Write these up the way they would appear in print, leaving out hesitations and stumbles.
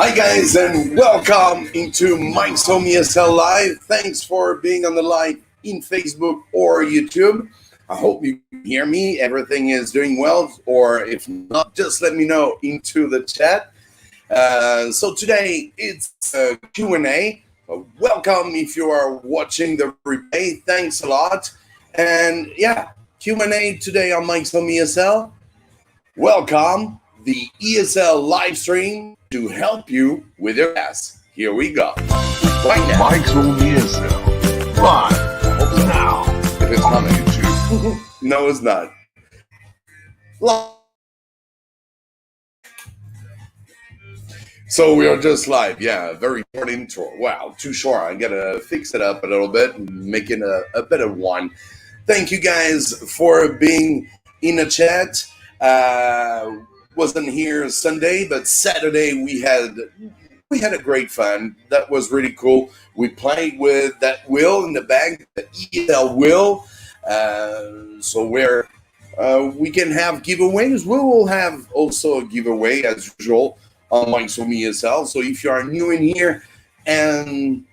Hi guys and welcome into Mikeshomeesl Live. Thanks for being on the live in Facebook or YouTube. I hope you can hear me. Everything is doing well, or if not, just let me know into the chat. So today it's a Q&A. Welcome if you are watching the replay. Thanks a lot. And yeah, Q&A today on Mikeshomeesl. Welcome the ESL live stream to help you with your class. Here we go. Right now. Mikeshomeesl live now. If it's not YouTube. No, it's not. So we are just live. Yeah, very short intro. Wow, too short. I gotta fix it up a little bit and make it a better one. Thank you guys for being in the chat. Wasn't here Sunday, but Saturday we had a great fun. That was really cool. We played with that wheel in the back, the ESL wheel. So where we can have giveaways. We will have also a giveaway as usual on Mikeshomeesl. So if you are new in here and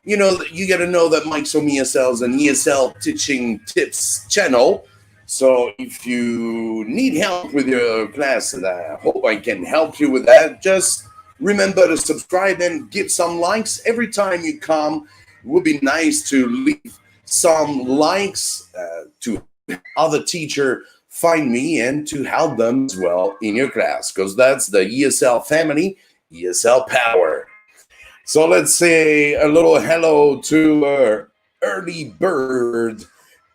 you got to know that Mikeshomeesl is an ESL teaching tips channel. So if you need help with your class, and I hope I can help you with that, just remember to subscribe and give some likes. Every time you come, it would be nice to leave some likes to other teacher find me and to help them as well in your class, because that's the ESL family, ESL power. So let's say a little hello to early bird.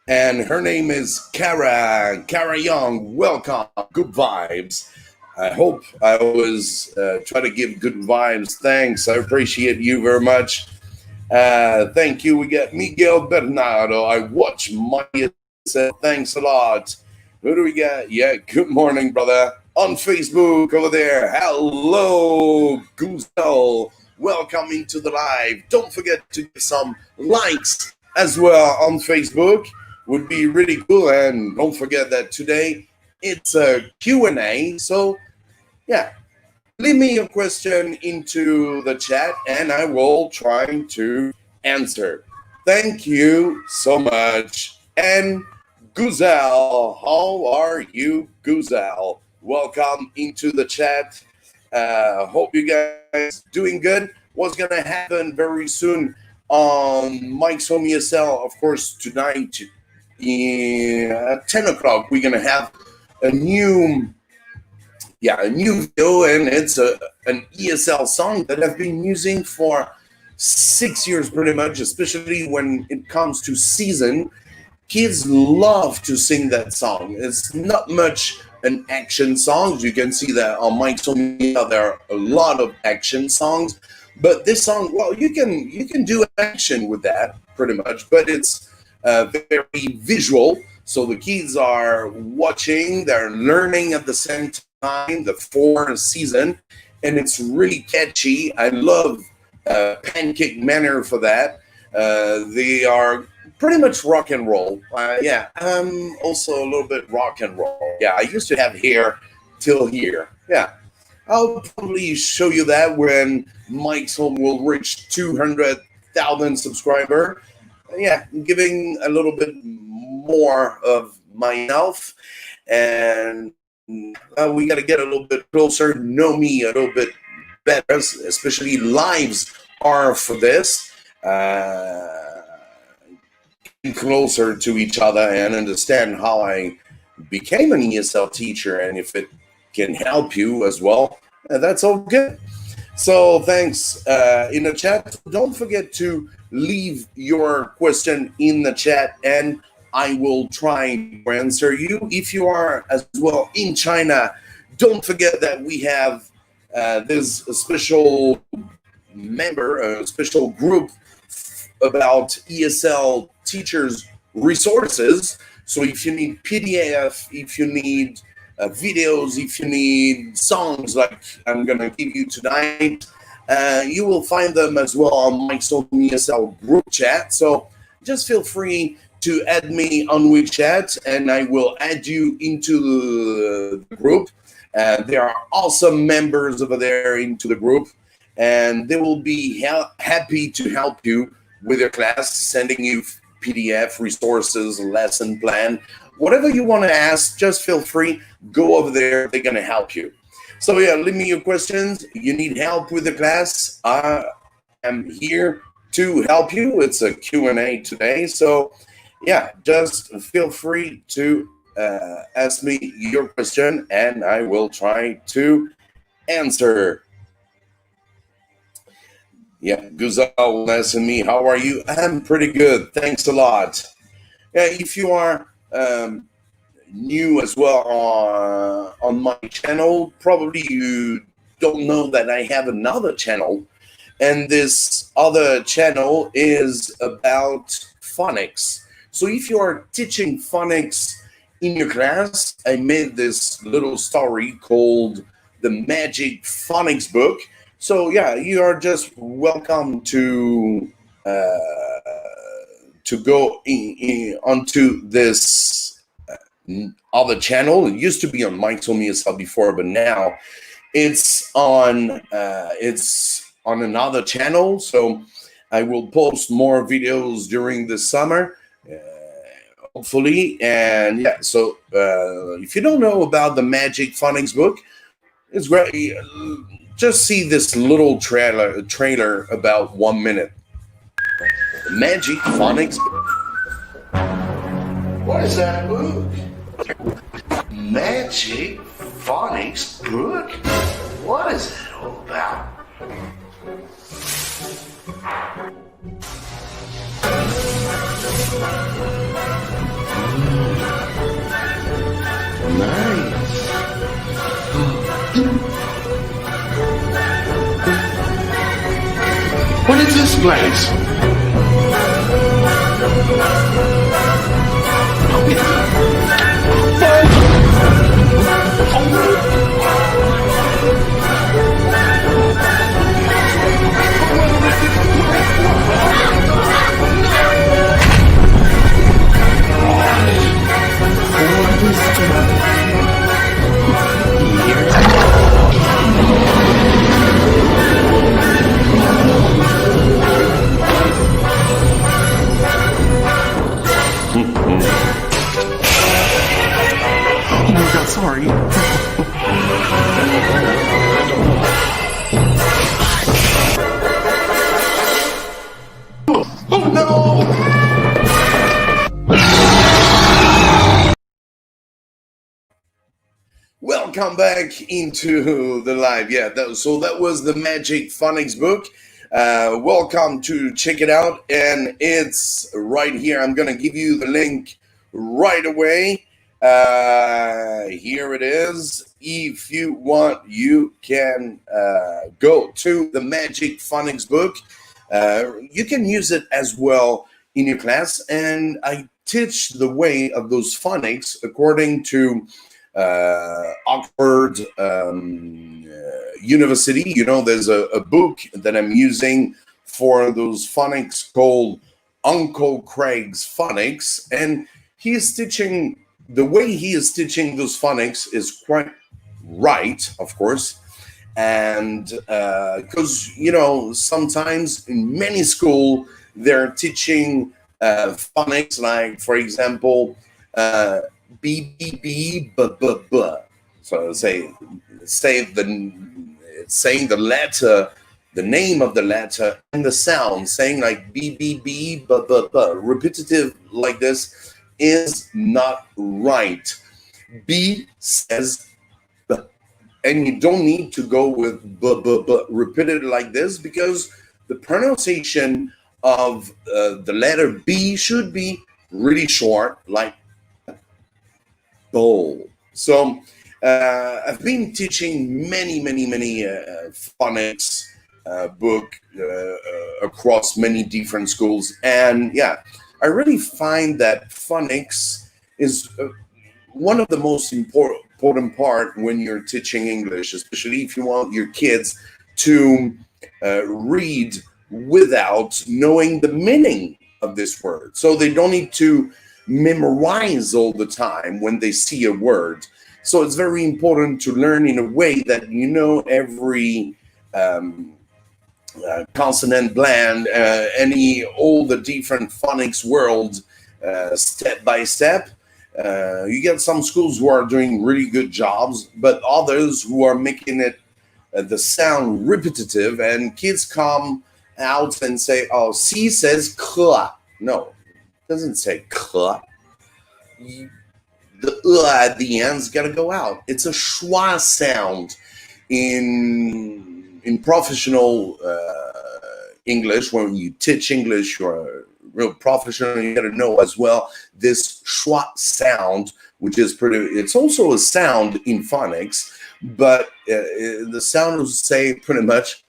And her name is Kara Young. Welcome, good vibes. I hope I always try to give good vibes. Thanks, I appreciate you very much. Thank you. We got Miguel Bernardo. I watch my thanks a lot. Who do we got? Yeah, good morning, brother. On Facebook over there. Hello, Guzel. Welcome into the live. Don't forget to give some likes as well on Facebook. Would be really cool. And don't forget that today it's a Q&A. So yeah, leave me your question into the chat and I will try to answer. Thank you so much. And Guzel, how are you, Guzel? Welcome into the chat. Hope you guys doing good. What's gonna happen very soon on Mikeshomeesl, of course, tonight at 10 o'clock, we're gonna have a new video, and it's an ESL song that I've been using for 6 years pretty much, especially when it comes to season. Kids love to sing that song. It's not much an action song. You can see that on Mikeshomeesl there are a lot of action songs, but this song, well, you can do action with that pretty much, but it's very visual. So the kids are watching, they're learning at the same time, the 4 season, and it's really catchy. I love Pancake Manor for that. They are pretty much rock and roll. Yeah, I'm also a little bit rock and roll. Yeah, I used to have hair till here. Yeah, I'll probably show you that when Mike's Home will reach 200,000 subscribers. Yeah, giving a little bit more of myself, and we got to get a little bit closer, know me a little bit better, especially lives are for this. Closer to each other and understand how I became an ESL teacher, and if it can help you as well, that's all good. So thanks in the chat. Don't forget to leave your question in the chat and I will try to answer you. If you are as well in China, don't forget that we have there's a special member, a special group about ESL teachers resources. So if you need PDF, if you need videos, if you need songs like I'm gonna give you tonight, you will find them as well on Mikeshomeesl group chat. So just feel free to add me on WeChat and I will add you into the group. There are awesome members over there into the group. and they will be happy to help you with your class, sending you PDF, resources, lesson plan, whatever you want to ask. Just feel free, go over there. They're going to help you. So yeah, leave me your questions. You need help with the class, I am here to help you. It's a Q&A today, so yeah, just feel free to ask me your question and I will try to answer. Yeah, Guzal asking me, how are you? I'm pretty good, thanks a lot. Yeah, if you are new as well on my channel, probably you don't know that I have another channel, and this other channel is about phonics. So if you are teaching phonics in your class, I made this little story called the Magic Phonics Book. So yeah, you are just welcome to go onto this other channel. It used to be on Mikeshomeesl before, but now it's on another channel. So I will post more videos during the summer, hopefully. And yeah, so if you don't know about the Magic Phonics Book, it's great. Just see this little trailer about 1 minute. The Magic Phonics Book. What is that book? Magic Phonics Book? What is that all about? Nice. What is this place? Oh my god, sorry. Oh no! Welcome back into the live. Yeah, so that was the Magic Phonics Book. Welcome to check it out, and it's right here. I'm gonna give you the link right away. Here it is. If you want, you can go to the Magic Phonics Book. You can use it as well in your class, and I teach the way of those phonics according to Oxford University. You know, there's a book that I'm using for those phonics called Uncle Craig's Phonics, and he is teaching, the way he is teaching those phonics is quite right, of course. And because, you know, sometimes in many schools, they're teaching phonics, like, for example, B, B, B, B, B, B. So saying the letter, the name of the letter, and the sound, saying like B, B, B, B, B, B, repetitive like this is not right. B says B, and you don't need to go with B, B, B, repeated like this, because the pronunciation of the letter B should be really short, like bowl. So I've been teaching many phonics book across many different schools, and yeah, I really find that phonics is one of the most important part when you're teaching English, especially if you want your kids to read without knowing the meaning of this word. So they don't need to memorize all the time when they see a word. So it's very important to learn in a way that you know every consonant blend, all the different phonics world, step by step. You get some schools who are doing really good jobs, but others who are making it the sound repetitive, and kids come out and say, "Oh, C says k." No, it doesn't say k. The at the end's got to go out. It's a schwa sound in professional English. When you teach English, you're a real professional. You got to know as well this schwa sound, which is pretty. It's also a sound in phonics, but the sound will say pretty much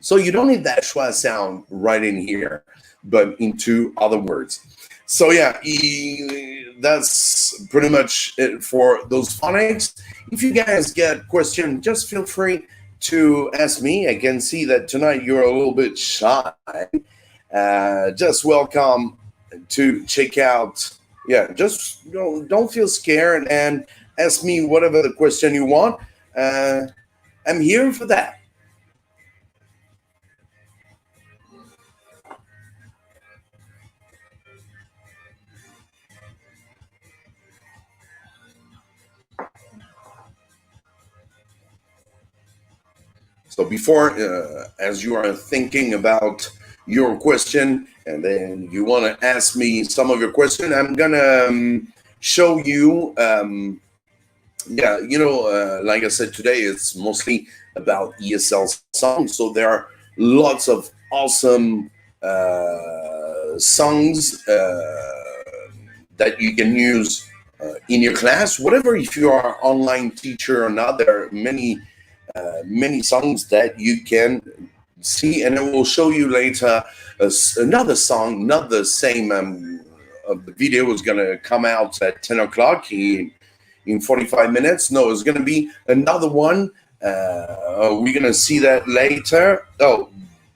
So you don't need that schwa sound right in here, but into other words. So yeah, that's pretty much it for those phonics. If you guys get questions, just feel free to ask me. I can see that tonight you're a little bit shy. Just welcome to check out. Yeah, just don't feel scared and ask me whatever the question you want. I'm here for that. So before, as you are thinking about your question, and then you want to ask me some of your question, I'm gonna show you. Like I said, today it's mostly about ESL songs. So there are lots of awesome songs that you can use in your class. Whatever, if you are an online teacher or not, there are many songs that you can see, and I will show you later another song, not the same. The video is going to come out at 10 o'clock in 45 minutes. No, it's going to be another one. We're going to see that later. Oh,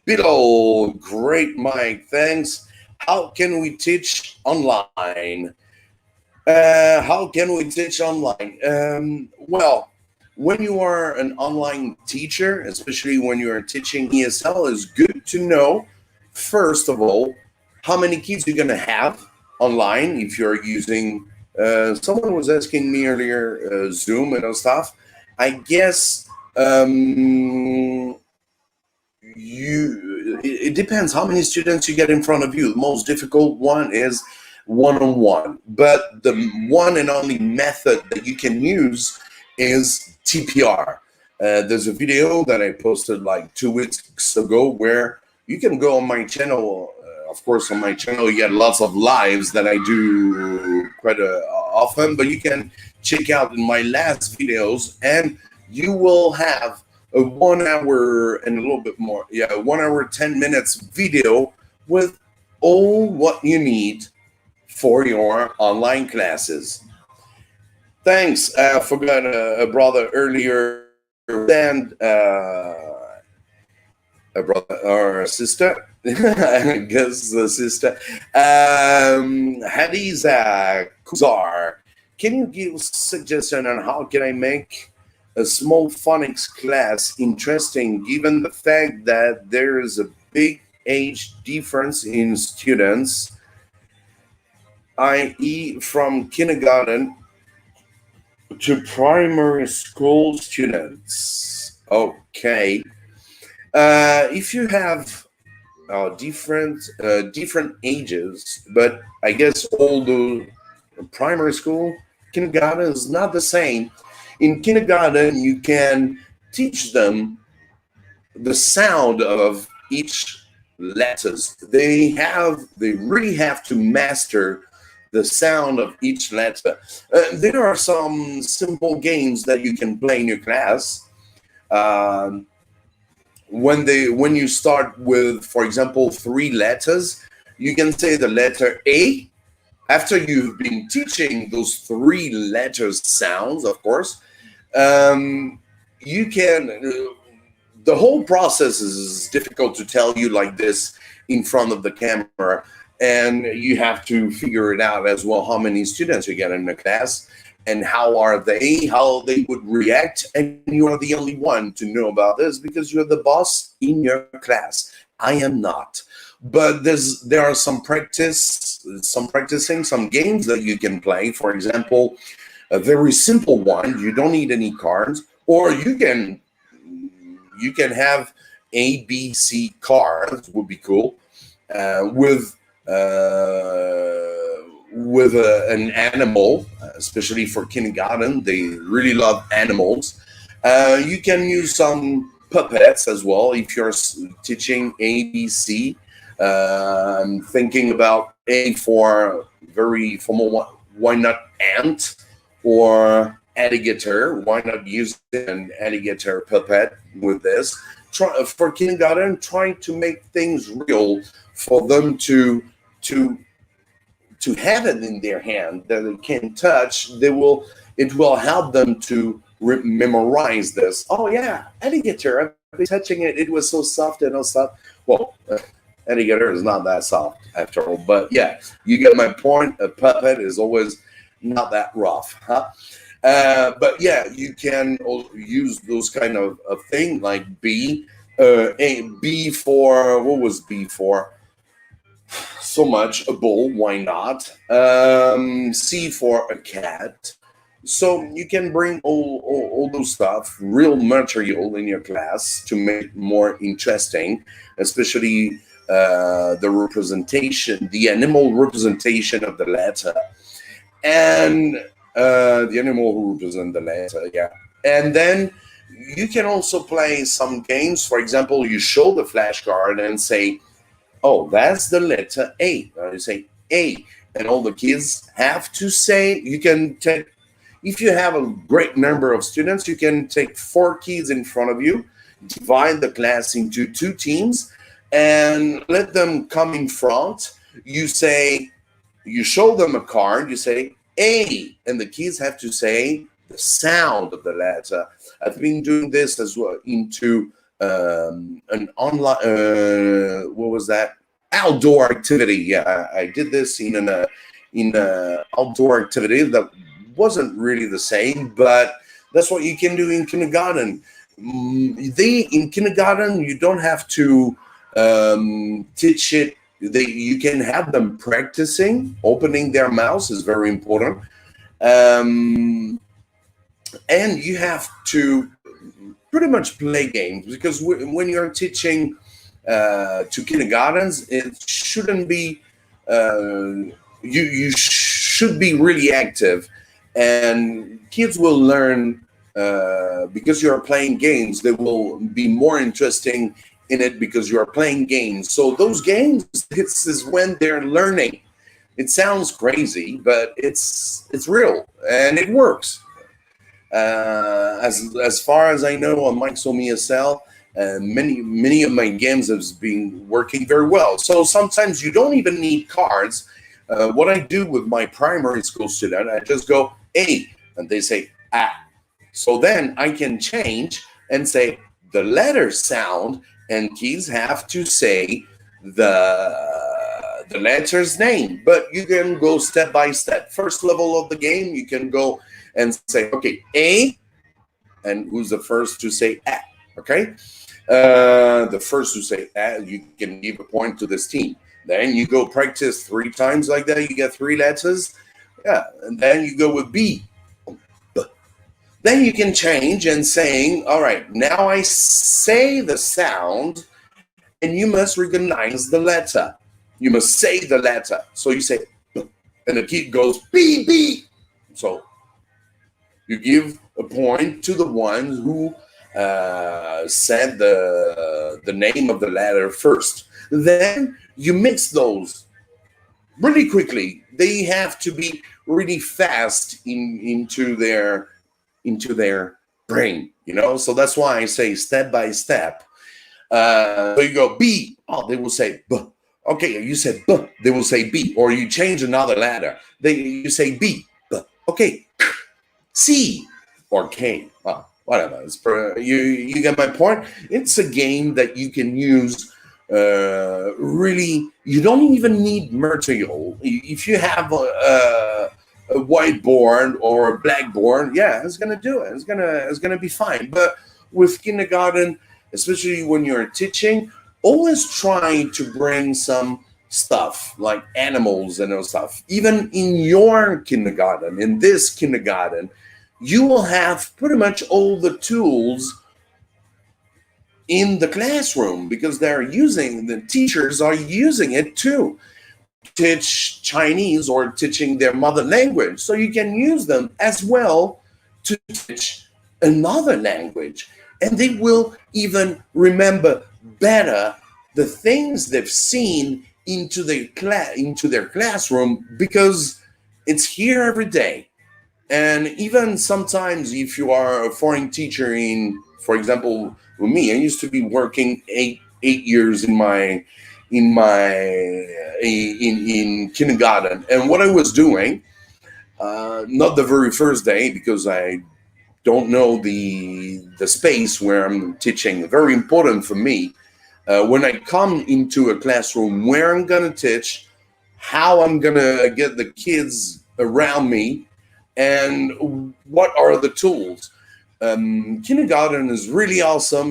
Biddle, great, Mike, thanks. How can we teach online? How can we teach online? Well, when you are an online teacher, especially when you are teaching ESL, it's good to know, first of all, how many kids you're going to have online if you're using. Someone was asking me earlier, Zoom and stuff. I guess it depends how many students you get in front of you. The most difficult one is one-on-one, but the one and only method that you can use is TPR. There's a video that I posted like 2 weeks ago where you can go on my channel. Of course, on my channel, you get lots of lives that I do quite often, but you can check out in my last videos, and you will have a 1 hour and a little bit more, 1 hour, 10 minutes video with all what you need for your online classes. Thanks. I forgot a brother earlier, and a brother or a sister. I guess the sister. Hadiza Kuzar, can you give a suggestion on how can I make a small phonics class interesting, given the fact that there is a big age difference in students, i.e., from kindergarten to primary school students? Okay. If you have different ages, but I guess all the primary school, kindergarten is not the same. In kindergarten, you can teach them the sound of each letters. They really have to master the sound of each letter. There are some simple games that you can play in your class. When you start with, for example, 3 letters, you can say the letter A. After you've been teaching those 3 letters sounds, of course, you can. The whole process is difficult to tell you like this in front of the camera, and you have to figure it out as well how many students you get in the class. and how they would react, and you are the only one to know about this because you're the boss in your class. I am not. But there are some practicing, some games that you can play. For example, a very simple one. You don't need any cards, or you can have A, B, C cards. Would be cool with an animal, especially for kindergarten. They really love animals. You can use some puppets as well if you're teaching A, B, C. I'm thinking about A for very formal. Why not ant or alligator? Why not use an alligator puppet with this? For kindergarten, trying to make things real for them to have it in their hand that they can touch. It will help them to memorize this. Oh yeah, alligator. I've been touching it. It was so soft and all soft. Well, alligator is not that soft after all. But yeah, you get my point. A puppet is always not that rough, huh? But yeah, you can use those kind of thing like B. B for what was B for? So much a bull. Why not? C for a cat. So you can bring all those stuff, real material in your class to make it more interesting, especially the representation, the animal representation of the letter, and the animal who represent the letter, yeah. And then you can also play some games. For example, you show the flashcard and say, oh, that's the letter A. You say A, and all the kids have to say, you can take, if you have a great number of students, you can take 4 kids in front of you, divide the class into 2 teams, and let them come in front. You show them a card, you say A, and the kids have to say the sound of the letter. I've been doing this as well into an online, what was that? Outdoor activity. Yeah, I did this in an outdoor activity that wasn't really the same, but that's what you can do in kindergarten. In kindergarten, you don't have to teach it. You can have them practicing. Opening their mouths is very important, and you have to pretty much play games, because when you're teaching to kindergartens, it shouldn't be. You should be really active, and kids will learn because you are playing games. They will be more interesting in it because you are playing games. So those games, this is when they're learning. It sounds crazy, but it's real and it works. As far as I know, on Mikeshomeesl, many of my games have been working very well. So sometimes you don't even need cards. What I do with my primary school student, I just go A, and they say A. So then I can change and say the letter sound, and kids have to say the letter's name. But you can go step by step. First level of the game, you can go and say, okay, A, and who's the first to say A, okay? The first to say A, you can give a point to this team. Then you go practice 3 times like that, you get 3 letters. Yeah, and then you go with B. Then you can change and saying, all right, now I say the sound, and you must recognize the letter. You must say the letter. So you say, and the kid goes, B, B. So you give a point to the one who said the name of the letter first. Then you mix those really quickly. They have to be really fast into their brain, So that's why I say step by step. So you go B. Oh, they will say B. Okay, you said B. They will say B. Or you change another letter. You say B. B. Okay. C or K. Oh, whatever. You get my point. It's a game that you can use. Really, you don't even need material. If you have a a whiteboard or a blackboard, yeah, it's gonna do it. It's gonna be fine. But with kindergarten, especially when you're teaching, always try to bring some stuff like animals and those stuff. Even in your kindergarten, in this kindergarten, you will have pretty much all the tools in the classroom because the teachers are using it too. Teach Chinese or teaching their mother language. So you can use them as well to teach another language. And they will even remember better the things they've seen into their classroom because it's here every day. And even sometimes if you are a foreign teacher for example, with me, I used to be working eight years in kindergarten, and what I was doing, not the very first day because I don't know the space where I'm teaching. Very important for me when I come into a classroom where I'm gonna teach, how I'm gonna get the kids around me, and what are the tools. Kindergarten is really awesome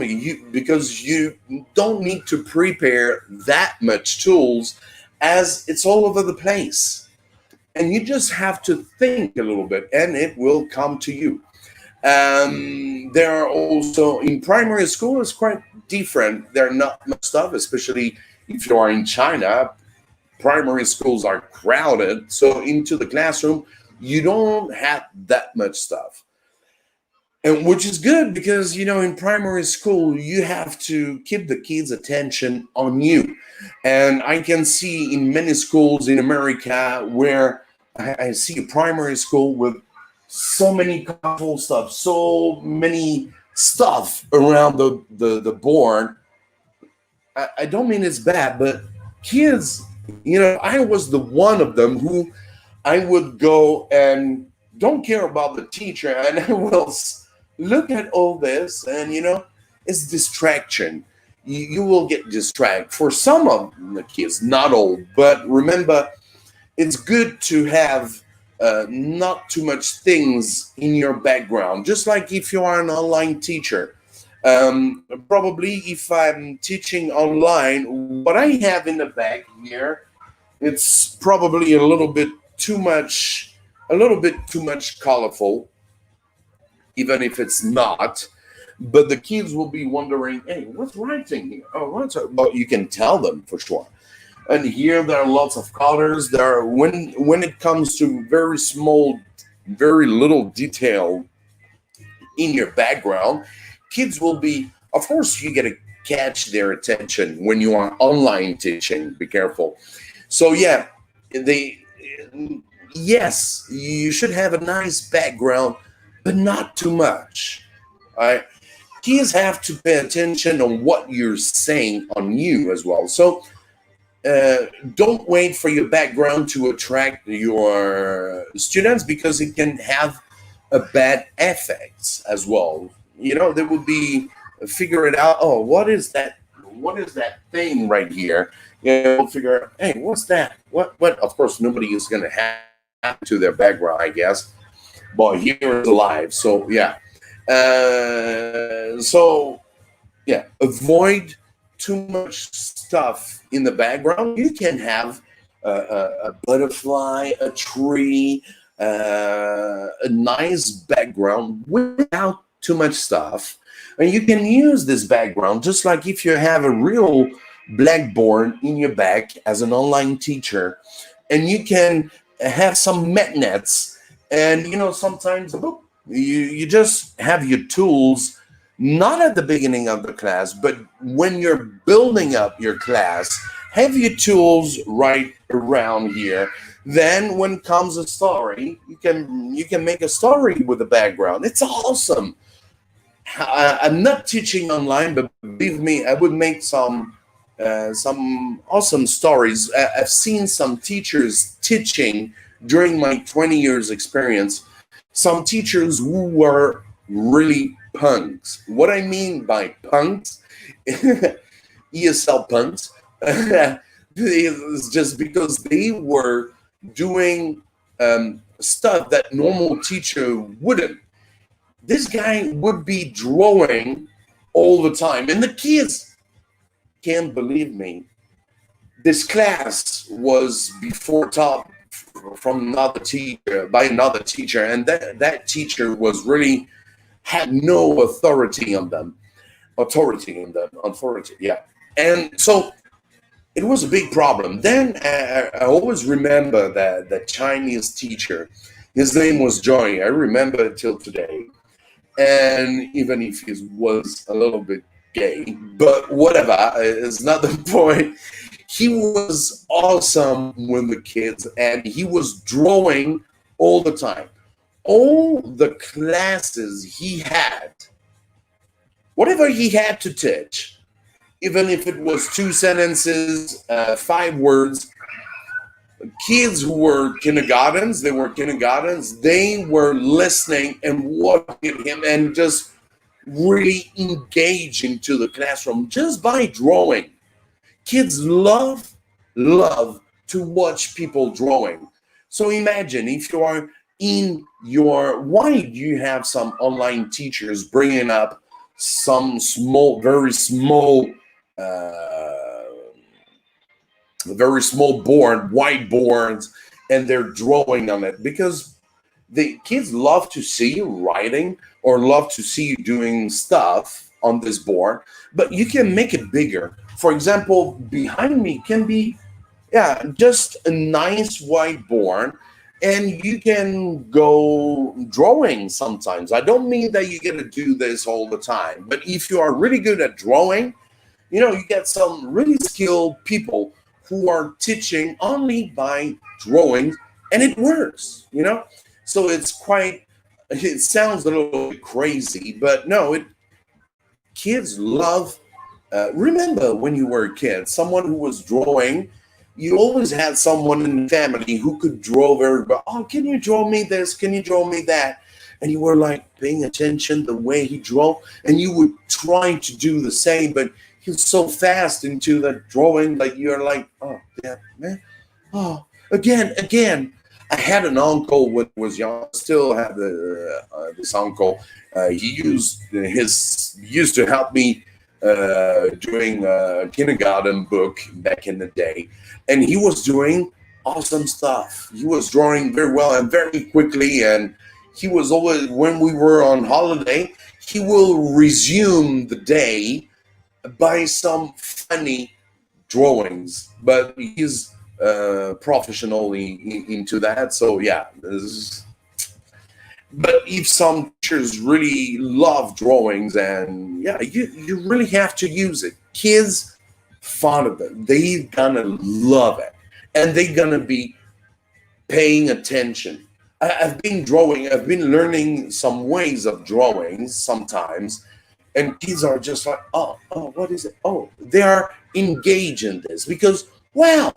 because you don't need to prepare that much tools as it's all over the place. And you just have to think a little bit and it will come to you. There are also, in primary school, it's quite different. There are not much stuff, especially if you are in China. Primary schools are crowded. So into the classroom, you don't have that much stuff. And which is good because, in primary school, you have to keep the kids' attention on you. And I can see in many schools in America where I see a primary school with so many colorful stuff, so many stuff around the board. I don't mean it's bad, but kids, I was the one of them who I would go and don't care about the teacher, and I will look at all this, and it's distraction. You will get distracted for some of the kids, not all. But remember, it's good to have not too much things in your background. Just like if you are an online teacher, probably if I'm teaching online, what I have in the back here, it's probably a little bit too much colorful, even if it's not. But the kids will be wondering, hey, what's writing here? Oh, well, you can tell them for sure. And here there are lots of colors. There are, when it comes to very small, very little detail in your background, kids will be, of course, you got to catch their attention when you are online teaching. Be careful. So yeah, yes, you should have a nice background, but not too much. All right. Kids have to pay attention on what you're saying on you as well. So don't wait for your background to attract your students because it can have a bad effects as well. They will be figure it out. Oh, what is that? What is that thing right here? We'll figure out, hey, what's that? What? Of course, nobody is going to have to their background, I guess. But here it's live. So, yeah. Avoid too much stuff in the background. You can have a butterfly, a tree, a nice background without too much stuff. And you can use this background just like if you have a real blackboard in your back as an online teacher, and you can have some magnets, and sometimes you just have your tools not at the beginning of the class, but when you're building up your class, have your tools right around here. Then when comes a story, you can make a story with a background. It's awesome. I'm not teaching online, but believe me, I would make some awesome stories. I've seen some teachers teaching during my 20 years experience, some teachers who were really punks. What I mean by punks, ESL punks, is just because they were doing stuff that normal teacher wouldn't. This guy would be drawing all the time, and the kids can't believe me. This class was before taught from another teacher by another teacher, and that teacher was really had no authority on them. Authority, yeah. And so it was a big problem. Then I always remember that the Chinese teacher, his name was Johnny. I remember it till today. And even if he was a little bit gay, but whatever, it's not the point. He was awesome with the kids, and he was drawing all the time. All the classes he had, whatever he had to teach, even if it was 2 sentences, 5 words, kids who were kindergartens, they were listening and watching him and just really engage into the classroom just by drawing. Kids love to watch people drawing. So imagine if you are in your, why do you have some online teachers bringing up some very small whiteboards, and they're drawing on it? Because the kids love to see you writing or love to see you doing stuff on this board, but you can make it bigger. For example, behind me can be, just a nice whiteboard, and you can go drawing sometimes. I don't mean that you're going to do this all the time, but if you are really good at drawing, you get some really skilled people who are teaching only by drawing, and it works, So it sounds a little bit crazy, but no, kids love. Remember when you were a kid, someone who was drawing, you always had someone in the family who could draw very well. Oh, can you draw me this? Can you draw me that? And you were like paying attention the way he drew, and you were trying to do the same, but he's so fast into the drawing that you're like, oh, yeah, man. Oh, again. I had an uncle when I was young. I still have this uncle. He used to help me doing a kindergarten book back in the day, and he was doing awesome stuff. He was drawing very well and very quickly, and he was always, when we were on holiday, he will resume the day by some funny drawings, but he's professionally into that. So yeah, but if some teachers really love drawings, and you really have to use it. Kids fond of it. They're gonna love it, and they're gonna be paying attention. I've been learning some ways of drawing sometimes, and kids are just like, oh, what is it? Oh, they are engaged in this because, wow,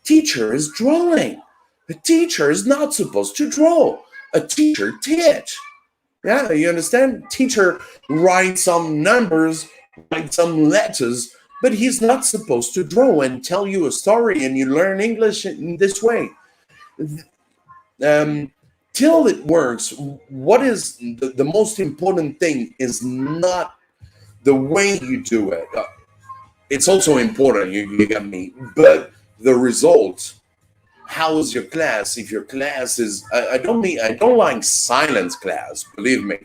teacher is drawing. The teacher is not supposed to draw. A teacher teach. Yeah, you understand? Teacher writes some numbers, writes some letters, but he's not supposed to draw and tell you a story, and you learn English in this way. Till it works, what is the most important thing is not the way you do it. It's also important, you got me, but the result. How is your class? If your class is, I don't like silence class, believe me.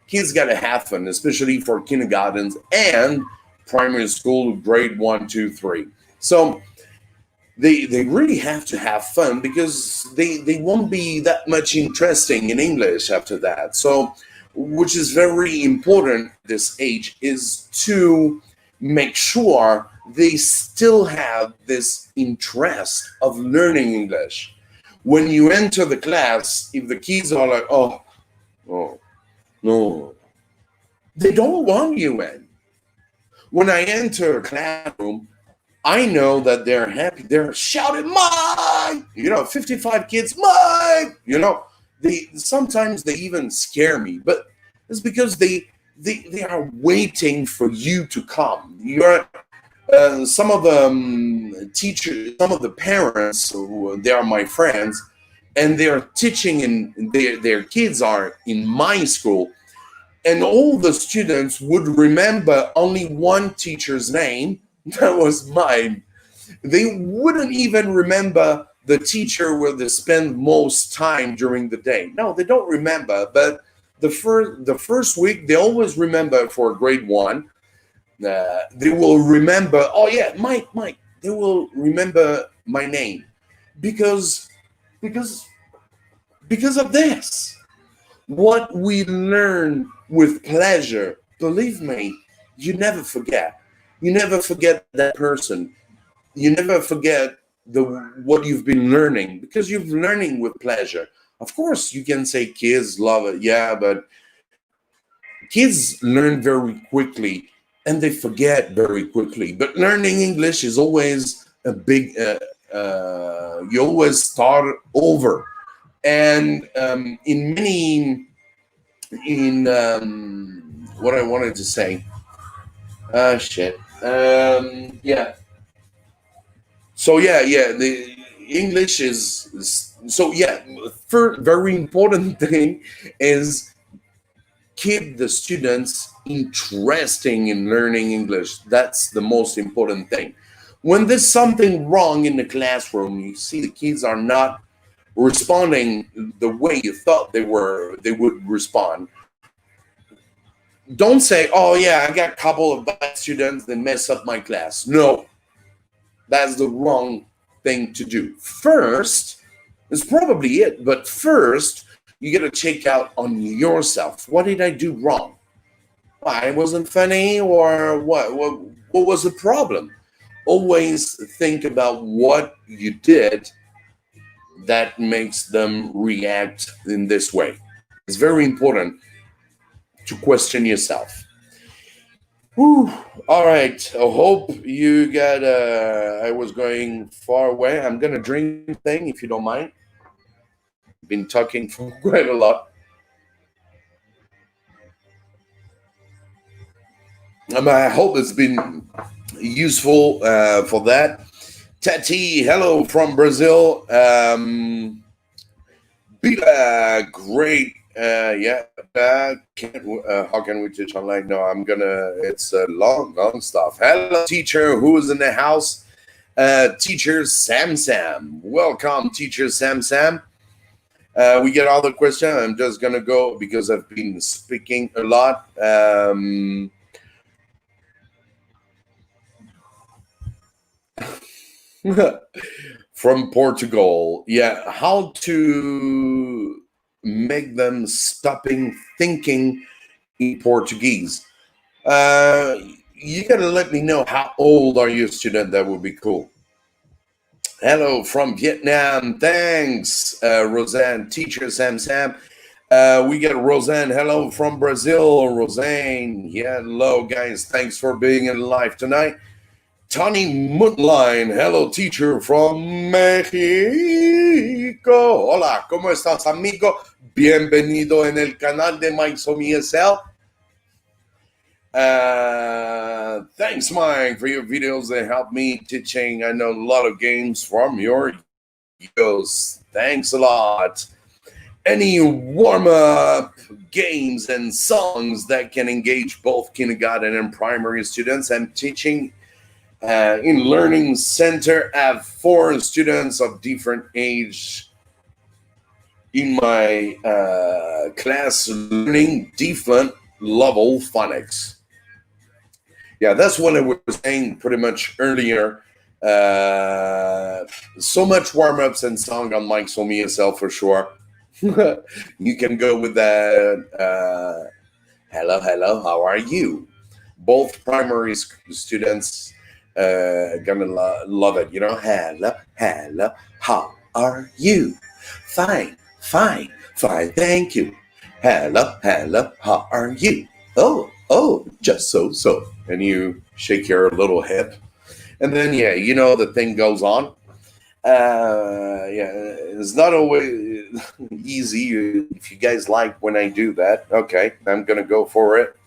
Kids gotta have fun, especially for kindergartens and primary school, grade 1, 2, 3. So they really have to have fun, because they won't be that much interesting in English after that. So, which is very important at this age, is to make sure they still have this interest of learning English. When you enter the class, if the kids are like, oh, no, they don't want you in. When I enter a classroom, I know that they're happy. They're shouting, Mike! 55 kids, Mike! Sometimes they even scare me, but it's because they are waiting for you to come. Some of the teachers, some of the parents, they are my friends, and they're teaching, and their kids are in my school, and all the students would remember only one teacher's name. That was mine. They wouldn't even remember the teacher where they spend most time during the day. No, they don't remember. But the first week, they always remember for grade one. They will remember. Oh yeah, Mike. They will remember my name because because because of this. What we learn with pleasure, believe me, you never forget. You never forget that person. You never forget the what you've been learning because you're learning with pleasure. Of course, you can say kids love it, yeah, but kids learn very quickly and they forget very quickly. But learning English is always a big. You always start over, and in what I wanted to say. Shit. Yeah. So yeah. The English is so yeah. First, very important thing is keep the students interesting in learning English. That's the most important thing. When there's something wrong in the classroom, you see the kids are not responding the way you thought they would respond. Don't say, "Oh yeah, I got a couple of bad students that mess up my class." No, that's the wrong thing to do. First, it's probably it, but first you got to check out on yourself. What did I do wrong? Why wasn't funny, or what was the problem? Always think about what you did that makes them react in this way. It's very important to question yourself. Whew. All right. I hope you got. I was going far away. I'm gonna drink thing if you don't mind. Been talking for quite a lot. I hope it's been useful for that. Tati, hello from Brazil. Great. Yeah. How can we teach online? No, I'm gonna. It's long stuff. Hello, teacher. Who is in the house? Teacher Sam. Welcome, teacher Sam. We get all the questions. I'm just gonna go because I've been speaking a lot. From Portugal. Yeah, how to make them stopping thinking in Portuguese. Uh, you gotta let me know how old are you, student. That would be cool. Hello from Vietnam. Thanks, Roseanne. Teacher Sam. We get Roseanne. Hello from Brazil, Roseanne. Yeah, hello, guys. Thanks for being in live tonight. Tony Mutline, hello teacher from México. Hola, ¿cómo estás, amigo? Bienvenido en el canal de Mikeshomeesl. Thanks, Mike, for your videos. They help me teaching. I know a lot of games from your videos. Thanks a lot. Any warm-up games and songs that can engage both kindergarten and primary students? I'm teaching in Learning Center. I have 4 students of different age in my class learning different level phonics. Yeah, that's what I was saying pretty much earlier. So much warm-ups and song on Mikeshomeesl for sure. You can go with that. Hello, how are you? Both primary students gonna love it. You know, hello, how are you? Fine, thank you. Hello, how are you? Oh, just so. And you shake your little head, and then yeah, you know the thing goes on. Yeah, it's not always easy. If you guys like when I do that, okay, I'm gonna go for it.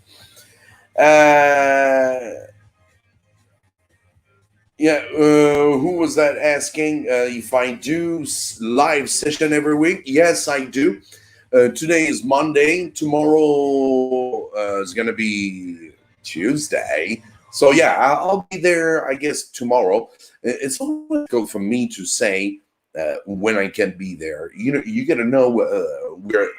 Yeah, who was that asking if I do live session every week? Yes, I do. Today is Monday. Tomorrow is going to be Tuesday. So yeah, I'll be there. I guess tomorrow. It's always difficult for me to say when I can be there. You know, you got to know we're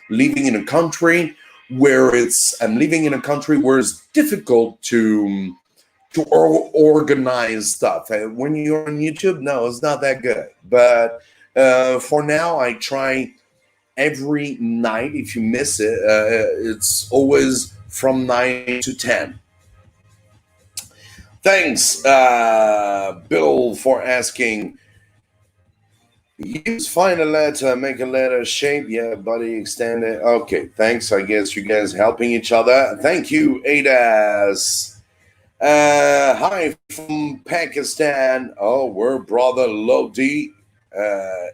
living in a country where it's. I'm living in a country where it's difficult to organize stuff. When you're on YouTube, no, it's not that good. But for now, I try every night. If you miss it, it's always from 9 to 10. Thanks, Bill, for asking. Use find a letter, make a letter shape. Yeah, buddy, extend it. Okay, thanks. I guess you guys helping each other. Thank you, Adas. Hi from Pakistan. Oh, we're brother Lodi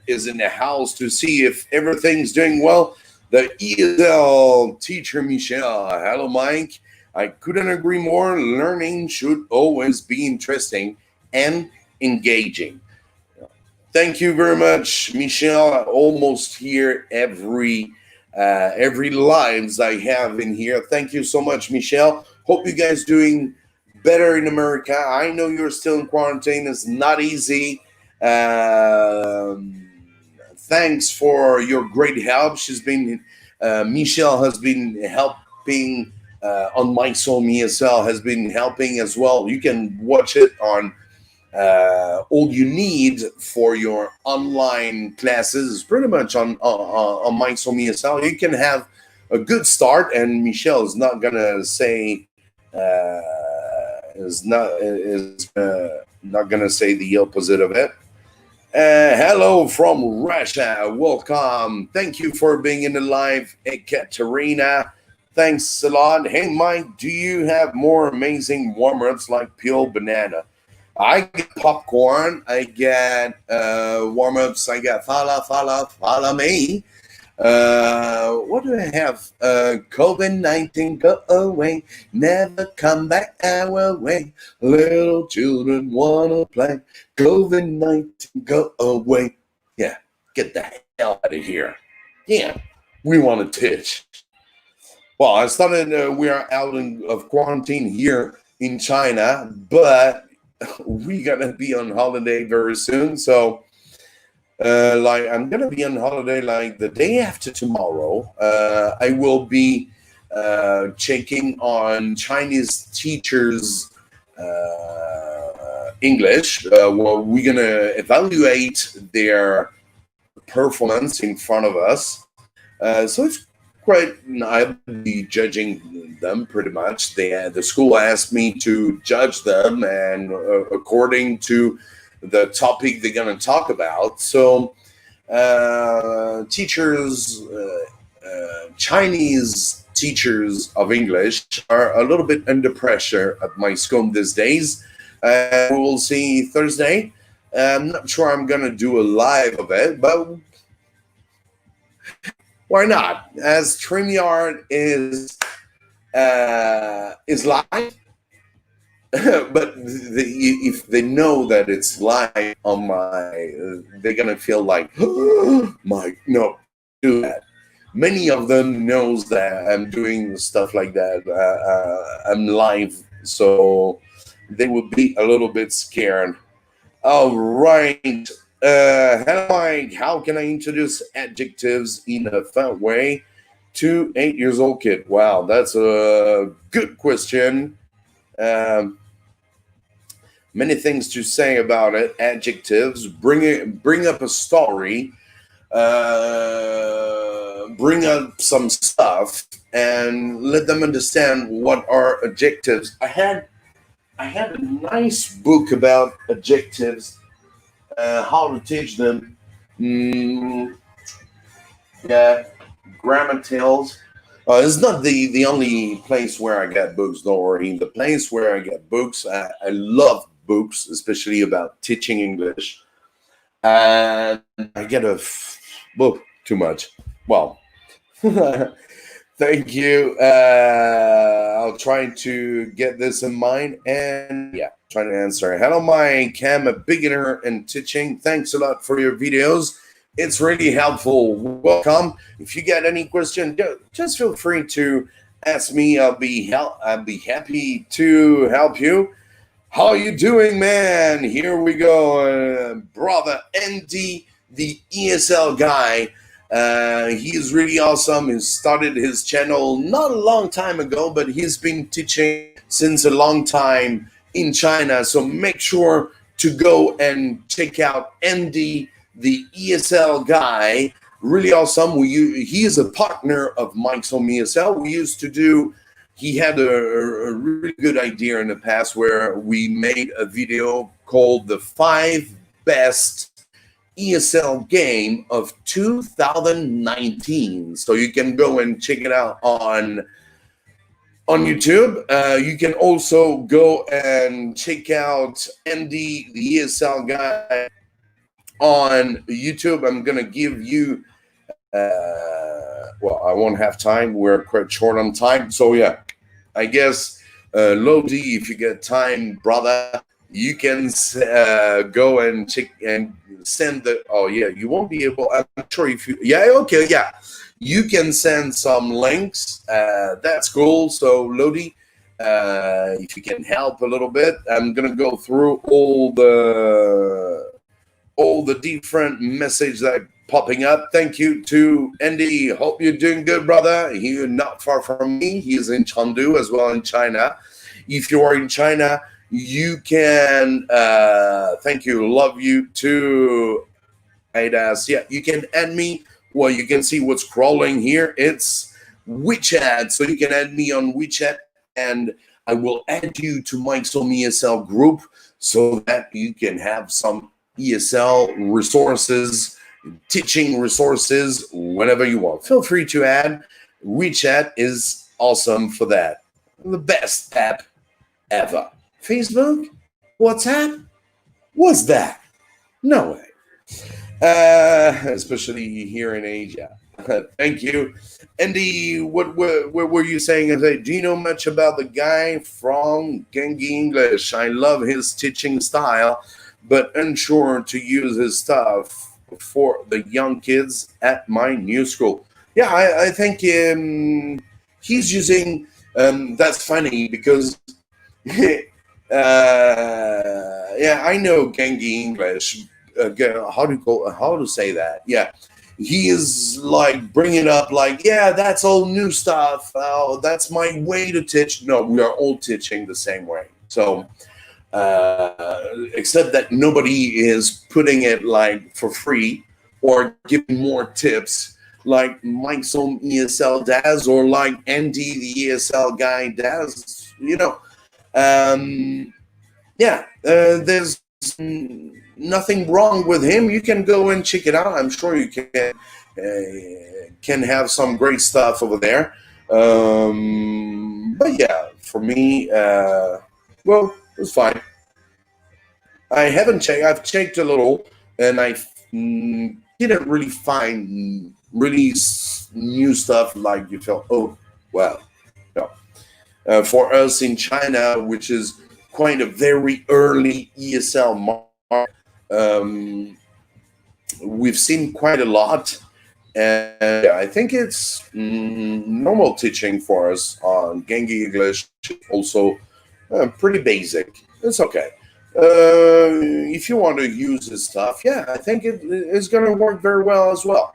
is in the house to see if everything's doing well. The ESL teacher Michelle. Hello, Mike. I couldn't agree more. Learning should always be interesting and engaging. Thank you very much, Michelle. I almost hear every lives I have in here. Thank you so much, Michelle. Hope you guys doing better in America. I know you're still in quarantine. It's not easy. Thanks for your great help. Michelle has been helping on Mikeshomeesl, has been helping as well. You can watch it on all you need for your online classes is pretty much on Mikeshomeesl. You can have a good start, and Michelle is not gonna say not gonna say the opposite of it. Hello from Russia. Welcome. Thank you for being in the live, Ekaterina. Thanks a lot. Hey, Mike, do you have more amazing warm-ups like peel banana? I get popcorn. I get warm-ups. I got follow me. What do I have? COVID-19 go away, never come back our way. Little children wanna play. COVID-19 go away. Yeah, get the hell out of here. Yeah, we want to teach. Well, I started. We are out of quarantine here in China, but we gonna be on holiday very soon. So like I'm gonna be on holiday like the day after tomorrow. I will be checking on Chinese teachers English. Well, we're gonna evaluate their performance in front of us. So it's quite. I'll be judging them pretty much. The school asked me to judge them, and according to the topic they're going to talk about. So teachers, Chinese teachers of English are a little bit under pressure at my school these days. We will see Thursday. I'm not sure I'm going to do a live of it, but why not? As StreamYard is live, but if they know that it's live on they're gonna feel like, oh, no, do that. Many of them knows that I'm doing stuff like that. I'm live, so they would be a little bit scared. All right. Hello, Mike. How can I introduce adjectives in a fun way to 8-year-old kid? Wow, that's a good question. Many things to say about it. Adjectives. Bring up a story. Bring up some stuff and let them understand what are adjectives. I had a nice book about adjectives. How to teach them. Yeah, grammar tales. It's not the only place where I get books, don't worry. The place where I get books, I love books, especially about teaching English. And I get book too much. Well, Thank you. I'll try to get this in mind and yeah, trying to answer. Hello, Mike. I'm a beginner in teaching. Thanks a lot for your videos. It's really helpful. Welcome. If you get any question, just feel free to ask me. I'll be happy to help you. How you doing, man? Here we go, brother Andy, the ESL guy. He is really awesome. He started his channel not a long time ago, but he's been teaching since a long time in China. So make sure to go and check out Andy, the ESL guy. Really awesome. He is a partner of Mikeshomeesl. We used to do. He had a really good idea in the past where we made a video called the 5 best ESL game of 2019. So you can go and check it out on YouTube. You can also go and check out Andy, the ESL guy, on YouTube. I'm going to give you, well, I won't have time. We're quite short on time. So yeah, I guess, Lodi, if you get time, brother, you can go and check and send the, oh yeah, you won't be able, I'm not sure if you, yeah, okay, yeah. You can send some links. That's cool. So Lodi, if you can help a little bit, I'm going to go through all the different messages that are popping up. Thank you to Andy. Hope you're doing good, brother. You're not far from me. He's in Chengdu as well in China. If you are in China, you can, thank you, love you too, Aidas. Yeah, you can add me. Well, you can see what's scrolling here. It's WeChat. So you can add me on WeChat and I will add you to Mikeshomeesl group so that you can have some ESL resources, teaching resources, whenever you want. Feel free to add. WeChat is awesome for that. The best app ever. Facebook? WhatsApp? What's that? No way. Especially here in Asia. Thank you. Andy, what were you saying? Do you know much about the guy from Gengi English? I love his teaching style, but unsure to use his stuff for the young kids at my new school. Yeah, I think he's using, that's funny because, yeah, I know Gengi English. How to say that? Yeah, he is like bringing up like, yeah, that's all new stuff. Oh, that's my way to teach. No, we are all teaching the same way. So, except that nobody is putting it like for free or giving more tips like Mikeshomeesl does or like Andy, the ESL guy does. You know, yeah, there's nothing wrong with him. You can go and check it out. I'm sure you can have some great stuff over there. But yeah, for me, well, it's fine. I haven't checked. I've checked a little, and I didn't really find really new stuff like you felt. Oh, well, no. For us in China, which is quite a very early ESL market, we've seen quite a lot, and I think it's normal teaching for us on Gengi English. Also, pretty basic. It's okay. If you want to use this stuff, yeah, I think it is going to work very well as well.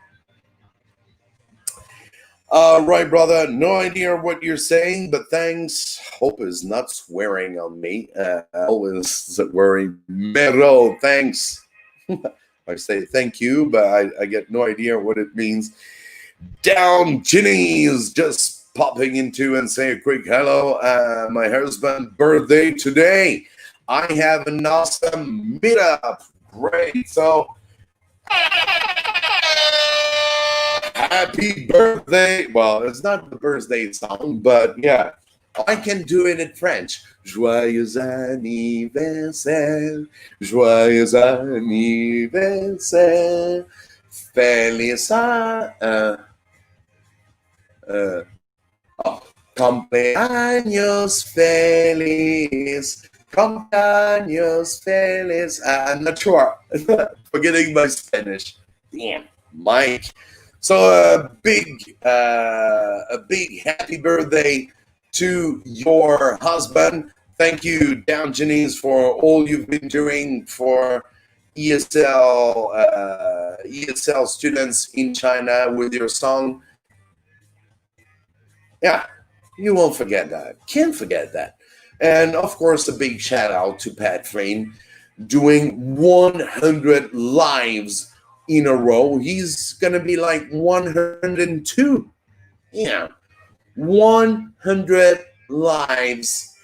Right, brother. No idea what you're saying, but thanks. Hope is not swearing on me. Always swearing. Mero, thanks. I say thank you, but I get no idea what it means. Down, Ginny is just popping into and say a quick hello. My husband's birthday today. I have an awesome meetup. Great. So, happy birthday. Well, it's not the birthday song, but yeah, I can do it in French. Joyeux anniversaire. Joyeux anniversaire. Feliz Oh, cumpleaños feliz. Cumpleaños feliz. I'm not sure. Forgetting my Spanish. Damn, Mike. So a big happy birthday to your husband. Thank you, Down Janice, for all you've been doing for ESL students in China with your song. Yeah, you won't forget that. Can't forget that. And of course, a big shout out to Pat Frame doing 100 lives in a row. He's going to be like 102. Yeah, 100 lives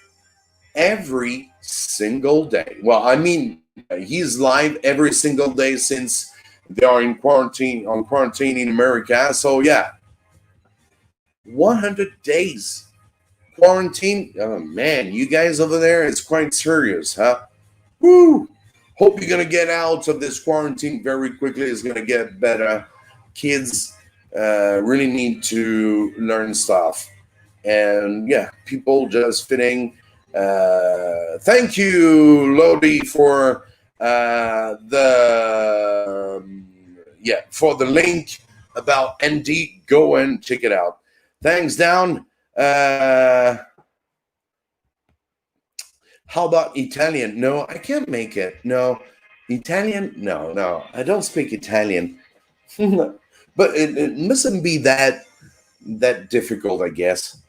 every single day. Well, I mean, he's live every single day since they are in quarantine in America. So yeah, 100 days quarantine. Oh man, you guys over there, it's quite serious, huh? Woo! Hope you're gonna get out of this quarantine very quickly. It's gonna get better. Kids really need to learn stuff, and yeah, people just fitting. Thank you, Lodi, for the link about ND. Go and check it out. Thanks, Down. How about Italian? No, I can't make it. No, Italian? No, I don't speak Italian. But it mustn't be that difficult, I guess.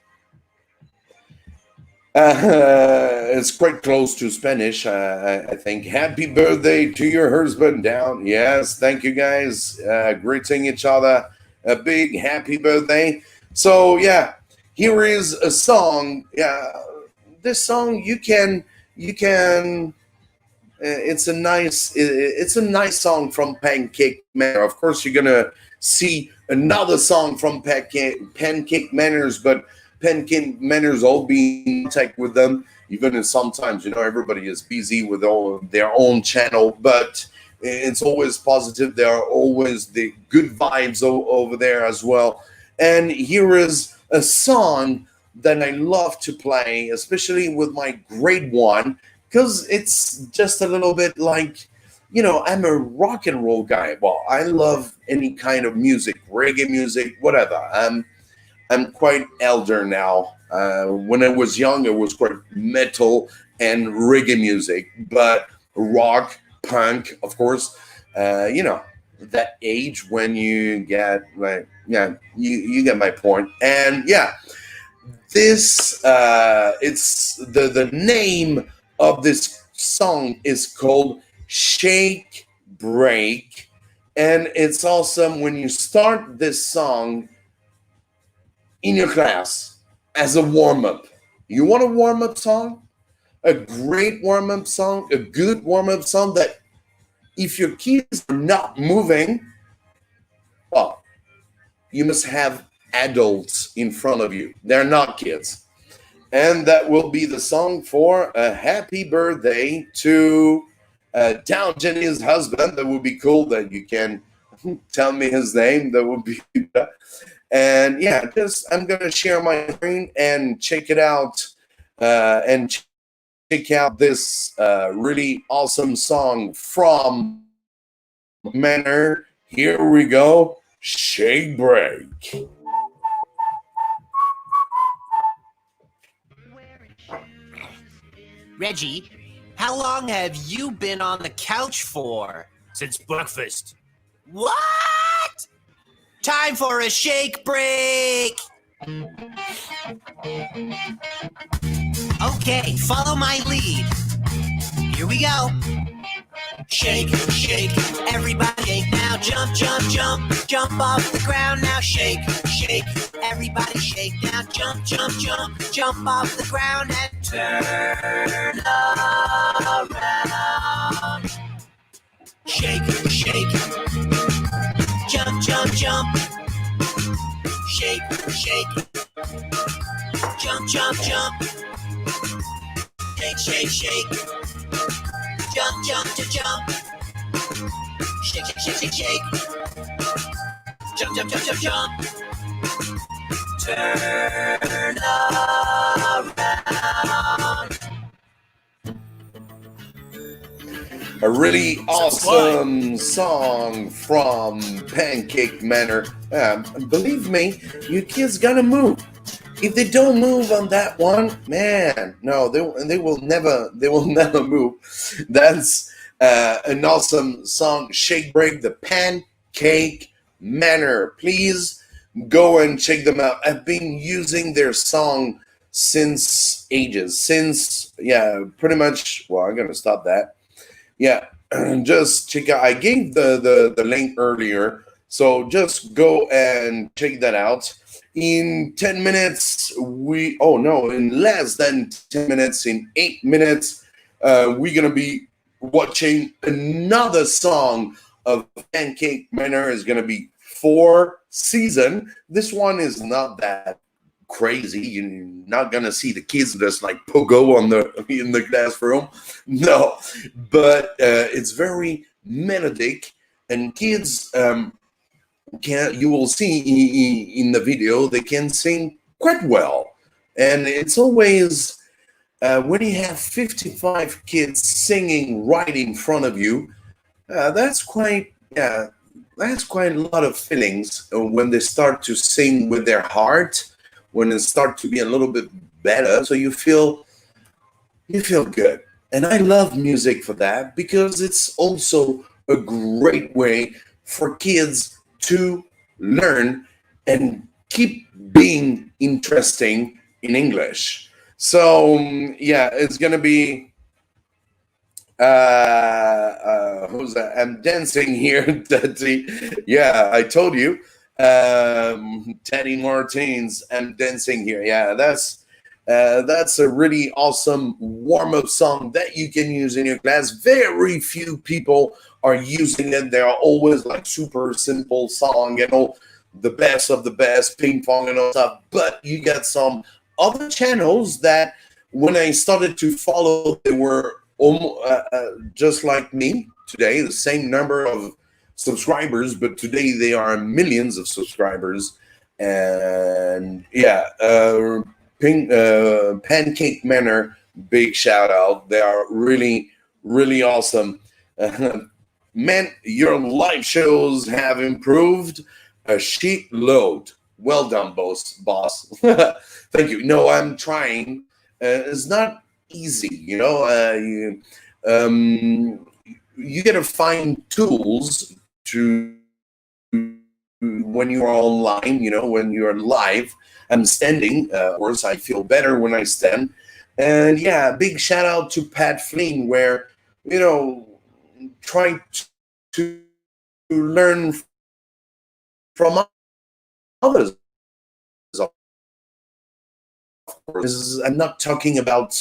It's quite close to Spanish, I think. Happy birthday to your husband, Down. Yes, thank you, guys. Greeting each other. A big happy birthday. So, yeah, here is a song. Yeah, this song you can. It's a nice song from Pancake Manor. Of course, you're gonna see another song from Pancake Manners, but Pancake Manners all be in contact with them. Even if sometimes everybody is busy with all their own channel, but it's always positive. There are always the good vibes over there as well. And here is a song that I love to play, especially with my grade one, because it's just a little bit like, I'm a rock and roll guy. Well, I love any kind of music, reggae music, whatever. I'm quite elder now. When I was young, it was quite metal and reggae music, but rock, punk, of course, that age when you get you get my point. And yeah, this it's the name of this song is called Shake Break, and it's awesome when you start this song in your class as a warm-up. You want a warm-up song? A great warm-up song, a good warm-up song that if your kids are not moving, well, you must have adults in front of you. They're not kids. And that will be the song for a happy birthday to Down Jenny's husband. That would be cool that you can tell me his name. That would be and yeah, I'm going to share my screen and check it out check out this really awesome song from Manor. Here we go. Shake Break. Reggie, how long have you been on the couch for? Since breakfast. What? Time for a shake break! Okay, follow my lead. Here we go. Shake, shake, everybody shake now. Jump, jump, jump, jump off the ground now. Shake, shake, everybody shake now. Jump, jump, jump, jump off the ground and turn around. Shake, shake, jump, jump, jump. Shake, shake, jump, jump, jump. Shake, shake, shake. Jump, jump to jump. Shake, shake, shake, shake, shake. Jump, jump, jump, jump, jump. Turn around. A really awesome song from Pancake Manor. Believe me, you kids gotta move. If they don't move on that one, man, no, they will never move. That's an awesome song. Shake Break, the Pancake Manor. Please go and check them out. I've been using their song since ages. Pretty much. Well, I'm gonna stop that. Yeah, just check out. I gave the link earlier, so just go and check that out. In 10 minutes, in less than 10 minutes, in 8 minutes, we're gonna be watching another song of Pancake Manor. Is gonna be 4 season. This one is not that crazy. You're not gonna see the kids just like pogo in the classroom. No, but it's very melodic, and kids you will see in the video they can sing quite well. And it's always when you have 55 kids singing right in front of you, that's quite a lot of feelings when they start to sing with their heart, when it starts to be a little bit better, so you feel good. And I love music for that, because it's also a great way for kids to learn and keep being interesting in English. So it's gonna be who's that? I'm dancing here, Teddy. Yeah, I told you. Teddy Martins, I'm dancing here. Yeah, that's a really awesome warm-up song that you can use in your class. Very few people are using it. They are always like super simple song, the best of the best, ping pong and all stuff. But you got some other channels that when I started to follow, they were just like me today, the same number of subscribers, but today they are millions of subscribers. And Pancake Manor, big shout out. They are really, really awesome. Man, your live shows have improved a shitload. Well done, boss. Thank you. No, I'm trying. It's not easy, you gotta find tools to when you are online, when you're live. I'm standing, of course I feel better when I stand. And big shout out to Pat Flynn, where trying to learn from others. Of course, I'm not talking about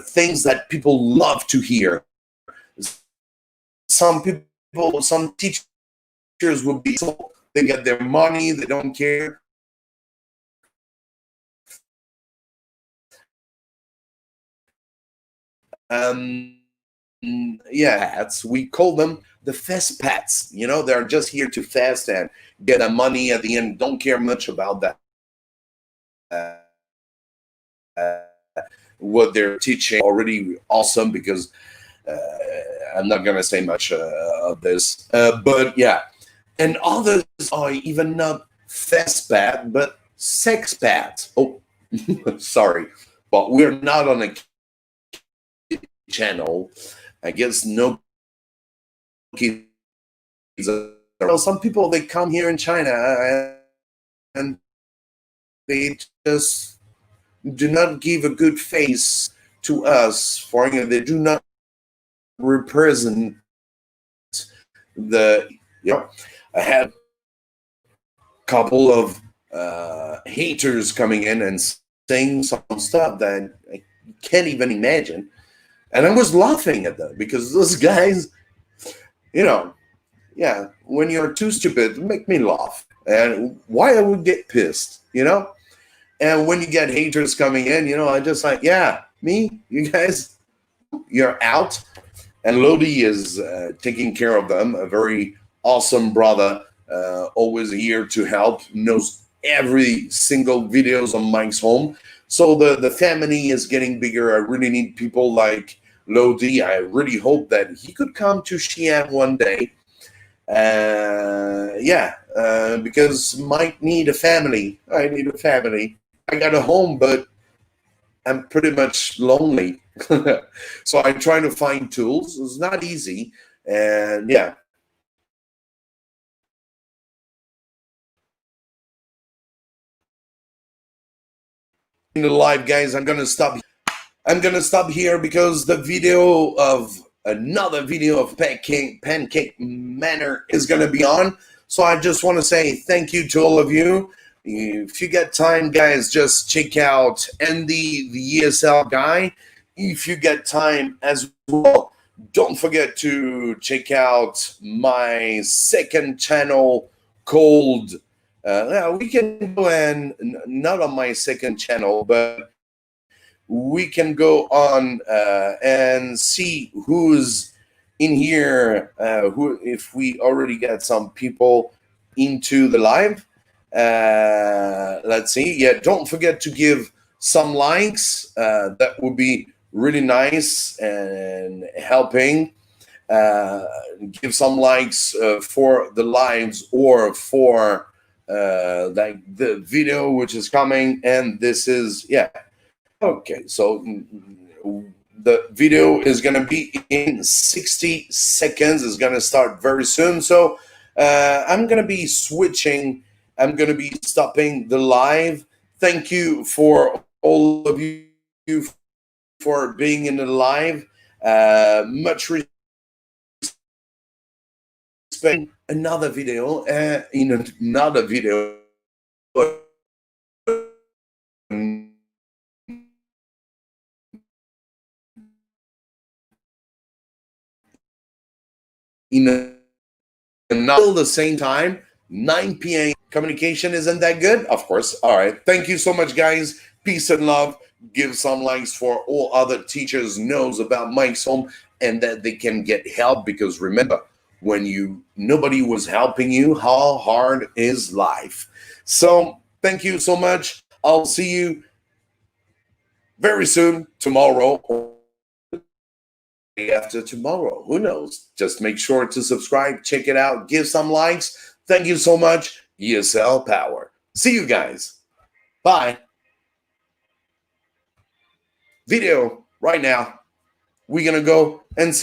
things that people love to hear. Some teachers will be told they get their money, they don't care. We call them the fast pats. They're just here to fast and get the money at the end. Don't care much about that. What they're teaching already awesome, because I'm not gonna say much of this, but and others are even not fast pat but sex pat. Oh, sorry, but we're not on a channel. I guess no kids. Some people, they come here in China and they just do not give a good face to us. For they do not represent the. I had a couple of haters coming in and saying some stuff that I can't even imagine. And I was laughing at them, because those guys, when you're too stupid, make me laugh. And why I would get pissed, And when you get haters coming in, I just like, me, you guys, you're out. And Lodi is taking care of them, a very awesome brother, always here to help, knows every single videos on Mike's home. So the family is getting bigger. I really need people like Lodi. I really hope that he could come to Xi'an one day. Because Mike need a family. I need a family. I got a home, but I'm pretty much lonely. So I'm trying to find tools. It's not easy. And yeah. In the live, guys, I'm gonna stop here because the video of another video of Pancake Manor is gonna be on. So I just want to say thank you to all of you. If you get time, guys, just check out Andy, the ESL guy. If you get time as well, don't forget to check out my second channel called we can go and not on my second channel, but we can go on and see who's in here, who if we already got some people into the live. Let's see. Yeah, don't forget to give some likes. That would be really nice and helping. Give some likes for the lives or for like the video which is coming. And this is okay, so the video is going to be in 60 seconds. It's going to start very soon. So I'm going to be switching. I'm going to be stopping the live. Thank you for all of you for being in the live. Much respect. Another video. In another video. Still the same time, 9 p.m. Communication isn't that good? Of course. All right. Thank you so much, guys. Peace and love. Give some likes for all other teachers knows about Mike's home and that they can get help, because remember, when nobody was helping you, how hard is life? So thank you so much. I'll see you very soon, tomorrow or after tomorrow. Who knows? Just make sure to subscribe, check it out, give some likes. Thank you so much. ESL Power. See you guys. Bye. Video right now. We're going to go and see.